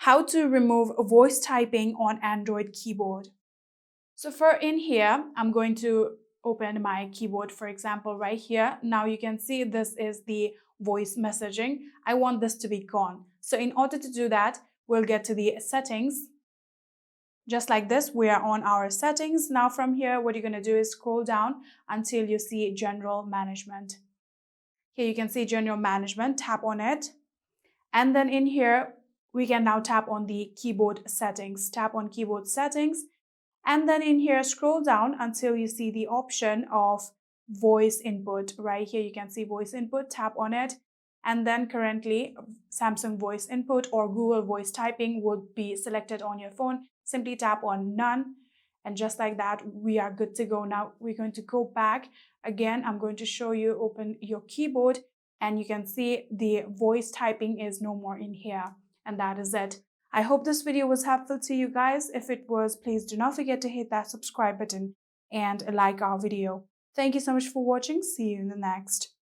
how to remove voice typing on Android keyboard. So for in here, I'm going to open my keyboard, for example, right here. Now you can see this is the voice messaging. I want this to be gone. So in order to do that, we'll get to the settings. Just like this, we are on our settings. Now from here, what you're going to do is scroll down until you see general management. Here you can see general management, tap on it. And then in here, we can now tap on the keyboard settings. Tap on keyboard settings. And then in here, scroll down until you see the option of voice input. Right here, you can see voice input, tap on it. And then currently, Samsung voice input or Google voice typing would be selected on your phone. Simply tap on none. And just like that, we are good to go. Now we're going to go back. Again, I'm going to show you, open your keyboard, and you can see the voice typing is no more in here. And that is it. I hope this video was helpful to you guys. If it was, please do not forget to hit that subscribe button and like our video. Thank you so much for watching. See you in the next.